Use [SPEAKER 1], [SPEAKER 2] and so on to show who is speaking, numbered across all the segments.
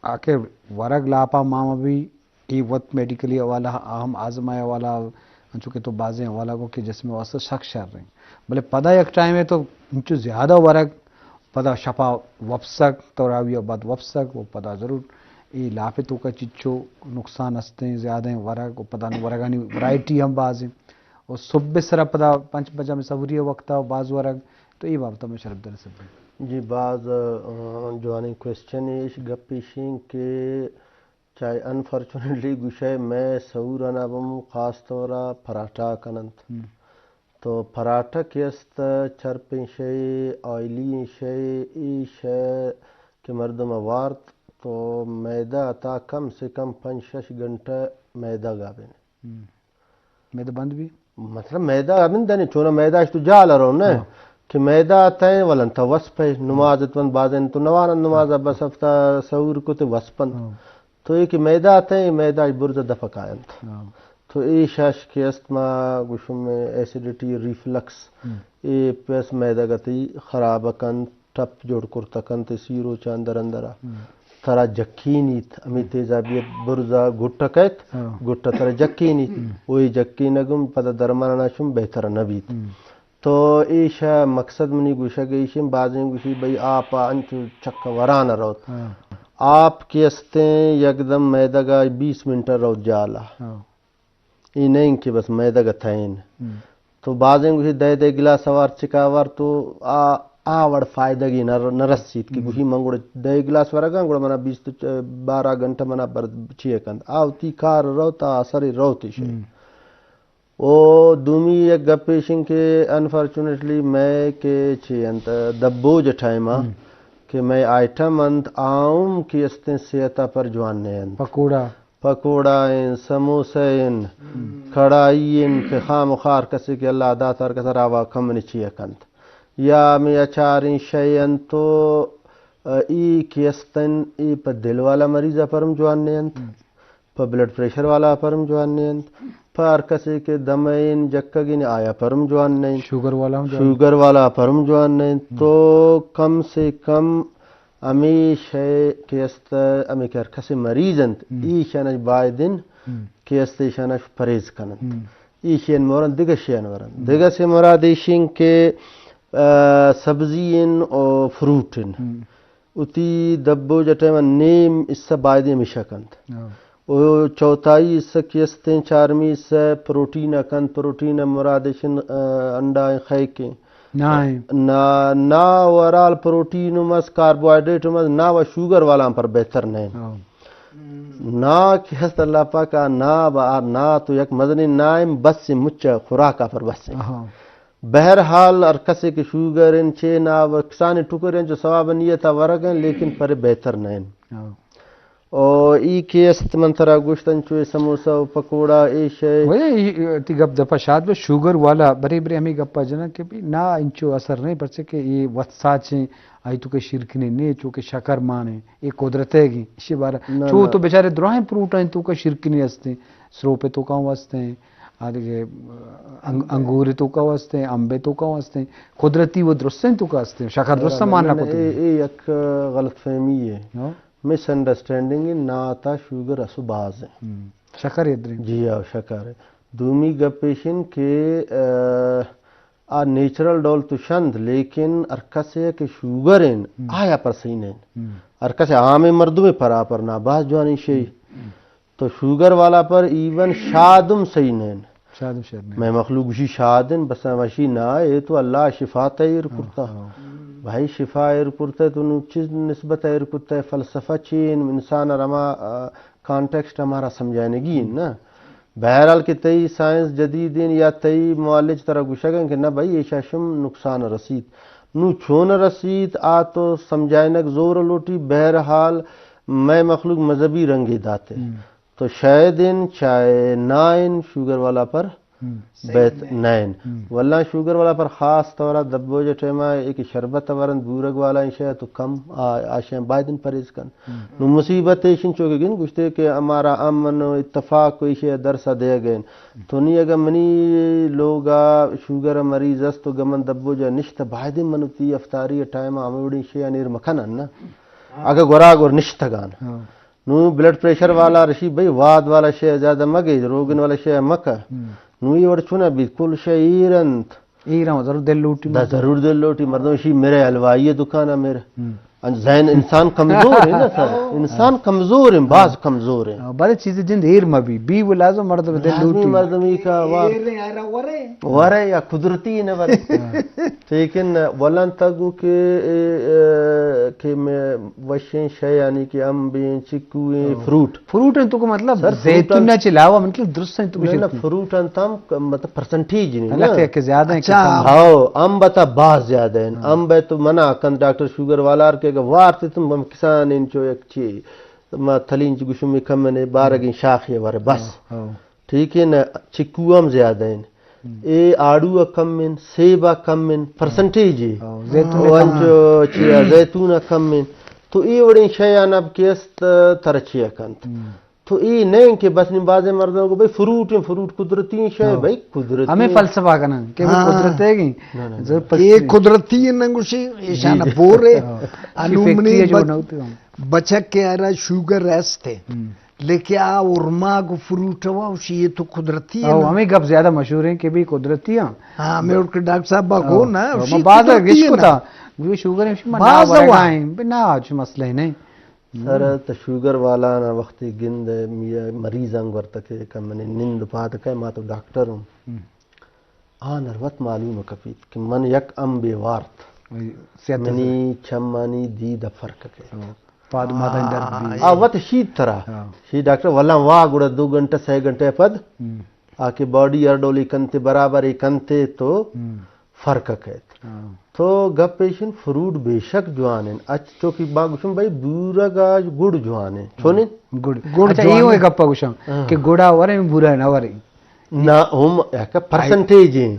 [SPEAKER 1] آخر ورگ لاپا ماما بھی ای وقت میڈیکلی حوالہ اہم آزمائے حوالہ چونکہ تو بازیں حوالہ کو کہ جس میں واسطہ سخت شر رہے ہیں بلے پدا ایک ٹائم ہے تو انچو زیادہ ورگ پدا شفا وپسک تو راویہ بعد وپسک وہ پدا ضرور ای لاپے تو کا چچو نقصان ہستے ہیں زیادہ ہیں ورگ پدا ورگانی ورائٹی ہم باز ہیں اور صبح سرا پدا 5 بجہ میں سوری وقتا بعض ورگ تو ای بابتا میں شرف در سب
[SPEAKER 2] جی بعض جوانی کوشچن ایش گپیشیں کہ چاہے انفارچونیٹلی گوشے میں سورا بم خاص طورا پراٹھا کننت تو پراٹھا کیست چرپیں شے آئلی شے ای شے کہ مردم وارت تو میدہ تا کم سے کم 5-6 گھنٹہ میدہ گابین
[SPEAKER 1] میدہ بند بھی
[SPEAKER 2] مطلب میدہ گابین دنی چونا میدہ تو جالا رہو نا کہ میدہ آتا ہے ولن تا وسپے نمازت ون بازن تو نوانا نمازہ بس ہفتہ سور کو تے وسپن تو ایک میدہ آتا ہے میدہ برز دفق آئن تو ای شاش کی استما گوشم میں ایسیڈیٹی ریفلکس ای پیس میدہ گتی خراب کن ٹپ جوڑ کرتا کن تے سیرو چاندر اندرہ ترا جکی نیت امی تیزابیت برزا گھٹا کہت گھٹا ترا جکی نیت وہی جکی نگم پدا درمانا شم بہتر نبیت تو ایشا مقصد منی گوشا گئیشن بازیں گوشی بھئی آپ انچو چکا ورانا روت آپ کی استیں یکدم میدہ گا 20 منٹ روت جالا ای نہیں کہ بس میدہ گا تھائن تو بازیں گوشی دے گلاس سوار چکاوار تو آوڑ فائدہ گی نرسید کہ گوشی منگوڑ دے گلاس ورگا گوڑا منا 20-12 گھنٹہ منا چیئے کند آوتی کار روتا سری روتی شے او دومی ایک گپیشن کے انفارچونیٹلی میں کہ چی انت دبوج ٹائمہ کہ میں آئٹم انت آؤم کی استیں سیتا پر جواننے انت پکوڑا ان سموسے ان کڑائی ان کہ خام خار کسی کہ اللہ داتار کسر آوا کمنی چیئے کنت یا میں اچارین شئی انت تو ای کی استن ای پا دل والا مریضہ پرم جواننے انت پا بلڈ پریشر والا پرم جواننے انت پر کسی کے دمین جکگین آیا پرم جوان نہیں شوگر والا پرم جوان نہیں تو کم سے کم امی شے کیست امی کر کسی مریض انت ای شانش بائدن کیست شانش پریز کنند ای شین مورن دیگا شین ورن دیگا سے مرادیشن کے سبزین و فروٹن اتی دبو جٹے نیم اس سے بائدن مشا کند او چوتھائی اس سے کیستیں چارمی اس سے پروٹین کند پروٹین مرادشن انڈا خیکیں نا ورال پروٹین مس کاربوہائیڈریٹ مس نا و شوگر والا پر بہتر نہیں نا کیست اللہ پاکا نا تو یک مدنی نائم بس سے مچا خوراکا پر بس سے بہرحال ارکسے کے شوگر ان چھے نا و کسانی ٹکر ان جو ثواب نیتا ورگن لیکن پر بہتر نہیں اور ای کیست منترا گوشتن چوئے سموسا و پکوڑا ای شے
[SPEAKER 1] وہی تی گپ دپا شاد میں شوگر والا بری بری ہمیں گپا جنا کہ بھی نا انچو اثر نہیں پڑ سکے یہ وطسا چھیں آئی تو کہ شرکنے نہیں چونکہ شکر مانے یہ قدرت ہے گی اسی بارا چو تو بیچارے دراہیں پروٹا ہیں تو کہ شرکنے ہستے سرو پہ تو کہاں واسطے ہیں آدھے انگور تو کا واسطے ہیں امبے تو کا واسطے ہیں قدرتی وہ درستیں تو کا واسطے ہیں شکر درستہ ماننا کو تو
[SPEAKER 2] یہ ایک غلط فہمی ہے مس انڈرسٹینڈنگ نا تا شوگر اسو باز ہے
[SPEAKER 1] شکر ادرین
[SPEAKER 2] جی ہاں شکر ہے دومی گپیشن کے نیچرل ڈول تو شند لیکن ارکسے کہ شوگر ہیں آیا پر صحیح نہیں ارکسے عام مردوں میں پرا پر نا باز جوانی شئی تو شوگر والا پر ایون شادم صحیح نہیں میں مخلوق شی شادن بس وشی نا یہ تو اللہ شفا تیر کرتا بھائی شفا ایر کرتا ہے تو انہوں چیز نسبت ایر کرتا ہے فلسفہ چین انسان رما کانٹیکسٹ ہمارا سمجھانے گی نا بہرحال کہ تئی سائنس جدیدین یا تئی معالج طرح گوشا گئے کہ نا بھائی یہ شاشم نقصان رسید نو چھون رسید آ تو سمجھائنک زور لوٹی بہرحال میں مخلوق مذہبی رنگی داتے تو شاید ان چاہے نائن شوگر والا پر بیت نائن واللہ شوگر والا پر خاص طورہ دبو جو ٹیمہ ایک شربت ورن بورگ والا انشاء تو کم آشیں بائدن پریز کن نو مصیبت ایشن چوکے گن گوشتے کہ ہمارا امن و اتفاق کو ایشے درسہ دے گئے تو نہیں اگر منی لوگا شوگر مریض است تو گمن دبو جو نشت بائدن منوتی افطاری ٹائمہ ہمیں شیع نیر مکھنن نا اگر گراغ اور نشتگان نو بلڈ پریشر والا رشی بھائی واد والا شے زیادہ مگے روگن والا شے مکہ نو یہ وڑ چھونا بالکل شے ایرنت
[SPEAKER 1] ایران ضرور دل لوٹی
[SPEAKER 2] دا ضرور دل لوٹی مردوں شی میرے حلوائی دکان ہے میرے ذہن انسان کمزور ہے نا سر انسان کمزور ہے بعض کمزور ہے
[SPEAKER 1] بڑی چیزیں جن دیر مبی بی وہ لازم مرد دل لوٹی
[SPEAKER 2] مردمی کا ورے یا قدرتی نہ ورے لیکن ولن تگو کہ میں وشیں شے یعنی کہ امبیں چکویں
[SPEAKER 1] فروٹ تو کو مطلب زیتون نہ چلاوا مطلب درست ہے تو کچھ
[SPEAKER 2] فروٹ ان تم مطلب پرسنٹیج نہیں
[SPEAKER 1] لگتا ہے کہ زیادہ ہیں
[SPEAKER 2] ہاں ام بتا بہت زیادہ ہیں ام بے تو منع کن ڈاکٹر شوگر والا کہ وارتے تم کسان ان چو ایک چی ما تھلین چ گشمی کم نے بارگین شاخی ور بس ٹھیک ہے نا چکوام زیادہ ہیں اے آڑو کم من سیبا کم من پرسنٹیج وانچو چیا زیتون کم من تو ای وڑی شیان اب کیست ترچیا کنت تو ای نہیں کہ بس نبازے مردوں کو بھئی فروٹ قدرتی شے بھئی قدرتی
[SPEAKER 1] ہمیں فلسفہ کرنا کہ قدرت ہے گی
[SPEAKER 3] یہ قدرتی ہے نگوشی ایشانہ بورے علومنی بچک کے آرہا شوگر ریسٹ ہے لیکن ارما کو فروٹ ہوا اسی یہ تو قدرتی ہے
[SPEAKER 1] ہمیں گپ زیادہ مشہور ہیں کہ بھی قدرتی ہیں
[SPEAKER 3] ہاں میں اٹھ کے ڈاکٹر صاحب باقو نا
[SPEAKER 1] بعض گشکو تھا وہ شوگر ہے بعض ورگائیں نا آج مسئلہ ہی نہیں
[SPEAKER 2] سر تا شوگر والا نا وقتی گند مریض آنگ ورتکے کہ میں نے نند پاتکے ما تو ڈاکٹر ہوں آنر وقت معلوم کپیت کہ من یک ام بیوارت منی چمانی دید فرق کے
[SPEAKER 1] پاد ماتا اندر بھی
[SPEAKER 2] آوات شید طرح شید ڈاکٹر والا واہ گوڑا 2 گھنٹہ 6 گھنٹے پد آکے باڈی ارڈولی کنتے برابر ہی کنتے تو فرق کہت تو گپ پیشن فروٹ بے شک جوان ہیں اچھو کی باگوشن بھائی بورا گاج گڑ جوان ہیں چھونیں
[SPEAKER 1] گڑ اچھا یہ ہوئے گپا گوشن کہ گڑا ورے میں بورا نہ ورے
[SPEAKER 2] نا ہم ایک پرسنٹیج ہیں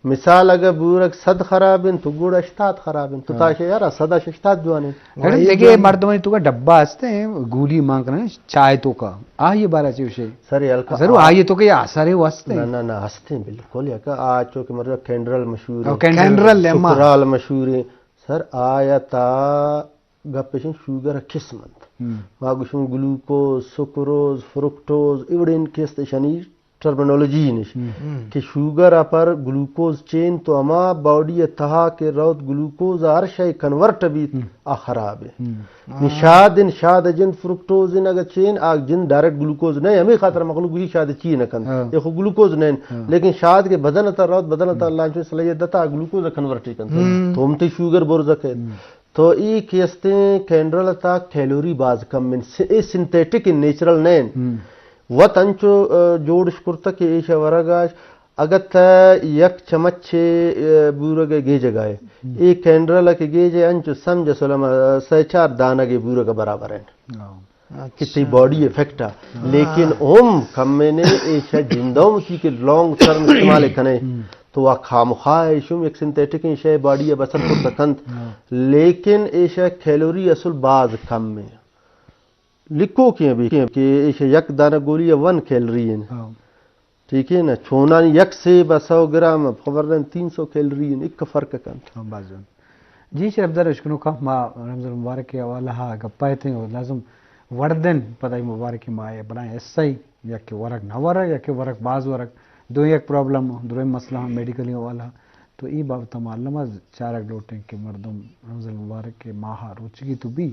[SPEAKER 2] مثال اگر بورک 100 خراب ہیں تو گوڑا 60 خراب ہیں تو تاشے یارا 60 جوان ہیں
[SPEAKER 1] دیکھئے مردمانی تو کا ڈبا ہستے ہیں گولی مانگ کرنے چائے تو کا آئیے بارا چیوشے ضرور آئیے تو کہ یہ آسارے وہ ہستے ہیں
[SPEAKER 2] نا ہستے ہیں بالکل یا کہ آج چوکہ مرد کینڈرل مشہور ہے
[SPEAKER 3] کینڈرل
[SPEAKER 2] مشہور ہے سر آیا تا گپشن شوگر قسمت ماگوشن گلوکوز سکروز فرکٹوز ایوڑین کیست شنیر ٹرمینولوجی نش کہ شوگر اپر گلوکوز چین تو اما باڈی اتہا کے روت گلوکوز ہر شے کنورٹ بھی خراب ہے شاد جن فرکٹوز اگر چین آگ جن ڈائریکٹ گلوکوز نہیں ہمیں خاطر مخلوق بھی شاد چی نہ کن یہ گلوکوز نہیں لیکن شاد کے بدن اتر روت بدن اتر اللہ چون صلاحیت دتا گلوکوز کنورٹ کن تو ہم تے شوگر برزک ہے تو ای کیستے کینڈرل تا کیلوری باز کم من سنتھیٹک نیچرل نہیں وط انچو جوڑ شکرتا کہ ایشا ورگاش اگر تا یک چمچ بورگے گیجے گائے ایک کینڈرل کے گیجے انچو سمجھ سلما 4 دانہ کے بورگا برابر ہیں کسی باڈی افیکٹا لیکن کم میں نے ایشا جندوں کی کہ لانگ ٹرم استعمال کنے تو وہ خامخواہ شم ایک سنتھیٹک ایشا باڈی بسر کو تکنت لیکن ایشا کیلوری اصل باز کم میں لکھو کیا بھی کہ یک دانہ گولی 1 کیلری ہے ٹھیک ہے نا چھونا یک سے 100 گرام خبردن 300 کیلری ہے ایک فرق کن
[SPEAKER 1] جی شرف در اشکنو کا ما رمضان مبارک کے حوالہ گپائے تھے لازم وردن پتہ مبارک مائے بنائے ایسا ہی یا کہ ورق نہ ورق یا کہ ورق باز ورق دو ایک پرابلم دو مسئلہ میڈیکلی حوالہ تو ای بابت معلومہ 4 لوٹیں کہ مردم رمضان مبارک کے ماہ روچگی تو بھی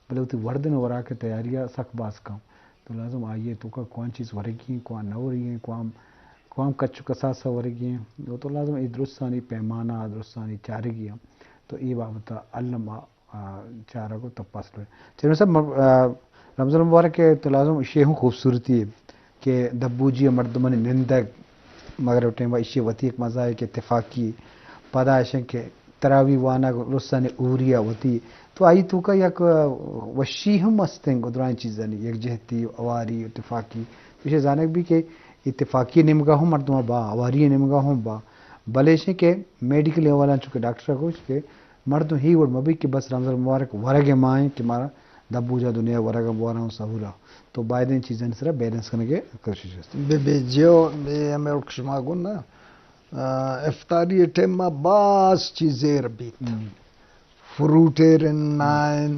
[SPEAKER 1] بلے ہوتی وردن ورا کے تیاریاں سخت باز کام تو لازم آئیے تو کا کون چیز ورگی ہیں کون نہ ورگی ہیں کون کچھ کساسا ورگی ہیں وہ تو لازم ای درستانی پیمانہ درستانی چارگی ہیں تو ای بابتا علمہ چارہ کو تپاس لوئے چلو سب رمضان مبارک کے تو لازم اشیاء خوبصورتی ہے کہ دبو جی مردمان نندگ مگر ٹائم اشیاء وطی ایک مزہ ہے کہ اتفاقی پدا اشیاء کہ تراوی وانا رسانی اوریہ وطی تو آئی تو کا یک وشی ہم مستیں گدرائیں چیزیں یک جہتی اواری اتفاقی اسے جانک بھی کہ اتفاقی نمگاہ ہوں مردمہ با اواری نمگاہ ہوں با بلے سے کہ میڈیکل حوالہ چونکہ ڈاکٹر کو اس کے مردم ہی وڑ مبی کہ بس رمضان مبارک ورگ مائیں کہ مارا دبو جا دنیا ورگ بوارا ہوں سہورا تو بائدین چیزیں سرا بیلنس کرنے کے کوشش ہے
[SPEAKER 3] بے جو ہمیں اکشما گو نا افطاری ٹیم میں باس چیزیں ربیت فروٹر nine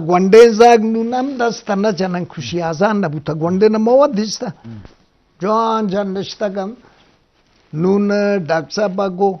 [SPEAKER 3] gwande zag nunam dasta na janan khushi azan na buta gwande na mawad dista jan jan nishtagam nun daksa bago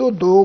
[SPEAKER 3] 2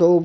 [SPEAKER 3] 2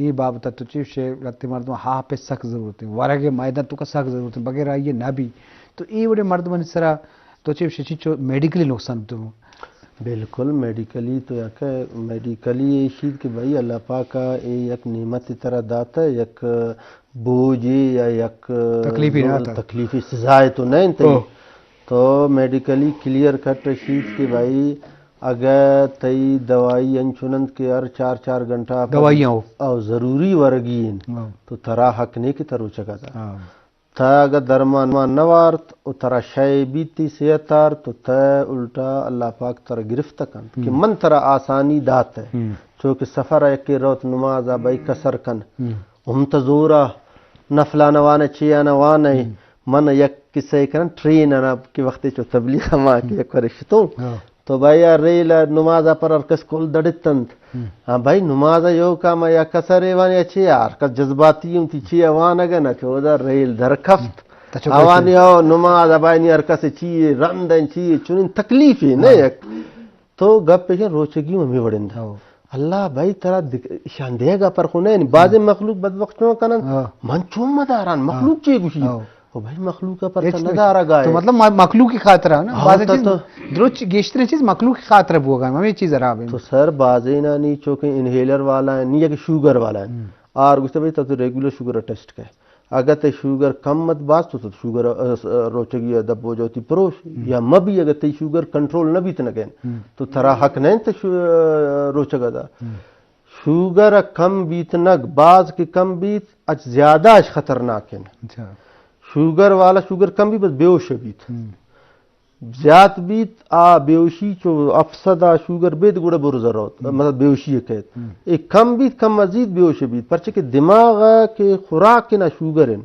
[SPEAKER 1] یہ بابت تو چیف شے لتے مردم ہاں پہ سخت ضرورت ہے ورگے میدان تو کا سخت ضرورت ہے بغیر یہ نہ بھی تو یہ بڑے مردم اس طرح تو چیف شے چیچو میڈیکلی نقصان تو
[SPEAKER 2] بالکل میڈیکلی تو یک میڈیکلی یہ چیز کہ بھائی اللہ پاک کا یک نعمت کی طرح داتا ہے یک بوجھ یا یک تکلیفی سزائے تو نہیں تو میڈیکلی کلیئر کٹ چیز کہ بھائی اگر تئی دوائی انچنند کے ہر 4 گھنٹہ
[SPEAKER 1] دوائیاں
[SPEAKER 2] او ضروری ورگین تو ترا حق نہیں کہ ترو چکا تھا تا اگر درمان نوارت او ترا شے بیتی سیتار تو تا الٹا اللہ پاک ترا گرفت کن کہ من ترا آسانی دات ہے چونکہ سفر ہے کہ روت نمازا بھائی کسر کن تزورا نفلا نوانے چیا نوانے من یک کسے کرن ٹرین انا کی وقت چو تبلیغ ما کی یک ورشتوں تو بھائی ریل نمازا پر ارکس کول دڑتند ہاں بھائی نمازا یو کام یا کسرے وان یا چی ارکس جذباتی تی چی وان اگا نہ چودا ریل درکفت اوان یو نمازا بھائی نی ارکس چی رندن چی چون تکلیف ہے نہ یک تو گپ پیش روچگی میں وڑند اللہ بھائی ترا شان دے گا پر خو نہیں بعض مخلوق بدبخت نو کنن من چوم مداران مخلوق چی گوشی او بھائی مخلوق پر نظارہ گائے
[SPEAKER 1] تو مطلب مخلوق کی خاطر ہے نا بعض چیز درست گیشتر چیز مخلوق کی خاطر ہوگا میں یہ چیز رہا
[SPEAKER 2] تو سر بازے نہ نہیں چونکہ انہیلر والا ہے نہیں کہ شوگر والا ہے اور گوشت بھائی تو ریگولر شوگر ٹیسٹ کا اگر تے شوگر کم مت باز تو شوگر روچگی دب ہو جاتی پروش یا مبی اگر تے شوگر کنٹرول نہ بیت نہ کہیں تو ترا حق نہیں تے روچگا دا شوگر کم بیت نگ باز کے کم بیت اچ زیادہ اچ خطرناک ہے شوگر والا شوگر کم بھی بس بیوش بیت زیاد بیت بیوشی چو افسدہ شوگر بیت گوڑا برو ضرورت مطلب بیوشی کہت ایک کم بیت کم مزید بیوش بیت پرچہ کہ دماغ کے خوراک نا شوگر ہیں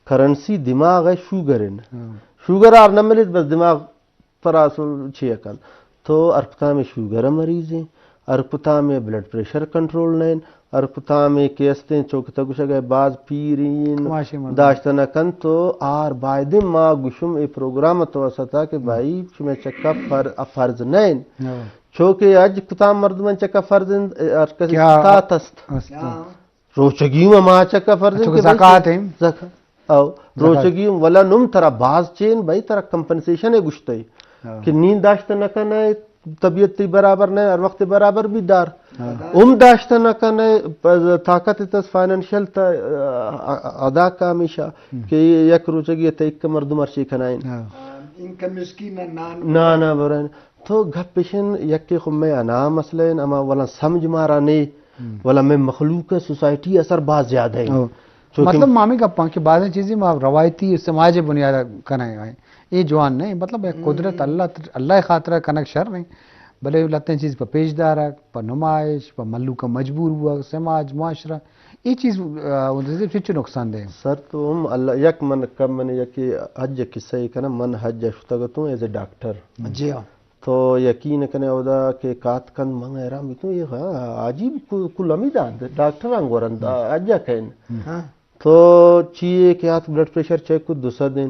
[SPEAKER 2] کرنسی دماغ ہے شوگر ہیں شوگر آر نہ ملت بس دماغ پراسل چھے کن تو ارپتا میں شوگر مریض ہیں ارپتا میں بلڈ پریشر کنٹرول نہیں ارپتا میں کیستے چوکتا گوشا گئے بعض پیرین داشتہ کن تو آر بائدم ما گوشم ای پروگرام تو استا کہ بھائی چمیں چکا فرض نہیں چوکہ اج کتام مردمان چکا فرض ارکسی تست روچگیوں ما چکا فرض
[SPEAKER 1] زکاة ہیں
[SPEAKER 2] او روچگیوں ولا نم ترا باز چین بھائی ترا کمپنسیشن ہے گشتے کہ نیند داشتہ نکن ہے طبیعت تی برابر نہیں اور وقت برابر بھی دار داشتہ نہ کنے طاقت تس فائنینشل تا ادا کا ہمیشہ کہ یک روچگی تیک مردم ارشی کھنائیں
[SPEAKER 3] ان کا مسکین
[SPEAKER 2] نا برائن تو گھپ پیشن یک کے خم میں انا مسئلہ اما والا سمجھ مارا نہیں والا میں مخلوق سوسائٹی اثر بہت زیادہ ہے
[SPEAKER 1] مطلب مامی کا پانک بعض چیزیں روایتی سماج بنیاد کھنائیں آئیں یہ جوان نہیں مطلب قدرت اللہ خاطر کنک شر نہیں بھلے لتے چیز پر پیشدار ہے پر نمائش پر ملو کا مجبور ہوا سماج معاشرہ یہ چیز چچو نقصان دہ
[SPEAKER 2] سر تو ہم اللہ یک من کب من یک حج قصہ یہ کنا من حج اشتگتوں ایز اے ڈاکٹر
[SPEAKER 3] جی ہاں
[SPEAKER 2] تو یقین کنے اودا کہ کات کن من ایرام بیتوں یہ عجیب کل امیدان ڈاکٹر انگورند اجا کہن تو چیئے کہ آت بلڈ پریشر چیک کو دوسرا دن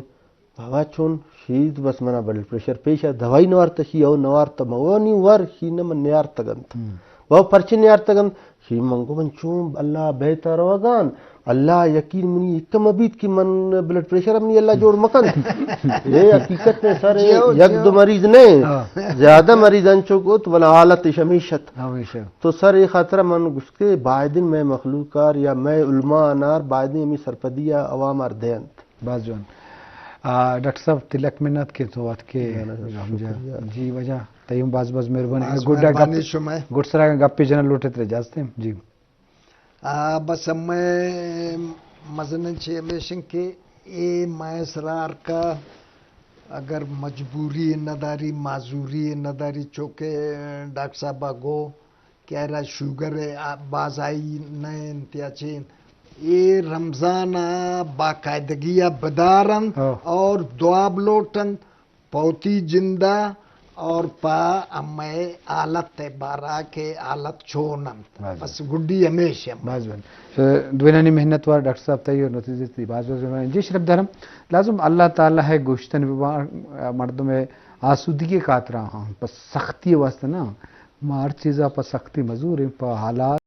[SPEAKER 2] بابا چون شید بس منا بلڈ پریشر پیش ہے دوائی نوارتا شی او نوارتا موانی ور شی نمن نیارتا گنت وہ پرچی نیارتا گنت شی منگو من چون اللہ بہتر وگان اللہ یقین منی کم ابید کی من بلڈ پریشر امنی اللہ جوڑ مکن یہ حقیقت میں سر یک دو مریض نہیں زیادہ مریض انچو کو تو بلا حالت شمیشت تو سر یہ خاطرہ من گشتے بائدن میں مخلوقار یا میں علماء انار بائدن امی سرپدیا عوام اردینت
[SPEAKER 1] باز جوان ڈاکٹر صاحب تلک منت کے تو وقت کے جی وجہ تیم باز مہربانی گڈ سرا گپ پہ جنرل لوٹے ترے جاستے ہیں جی
[SPEAKER 3] بس میں مزن چھے ہمیشن کے اے مائسرار کا اگر مجبوری نداری معذوری نداری چوکے ڈاکٹر صاحبہ گو کہہ رہا شوگر باز آئی نئے انتیاچین یہ رمضان باقاعدگی بدارن اور دعا بلوٹن پوتی جندہ اور پا امے آلت بارا کے آلت چھونن بس گڈی ہمیشہ
[SPEAKER 1] باز بن دوینانی محنت وار ڈاکٹر صاحب تیو نتیجے تی باز بن جی شرف دھرم لازم اللہ تعالی ہے گوشتن مردوں میں آسودگی خاطرہ ہاں بس سختی واسطے نا ہر چیزا پر سختی مزور ہے پر حالات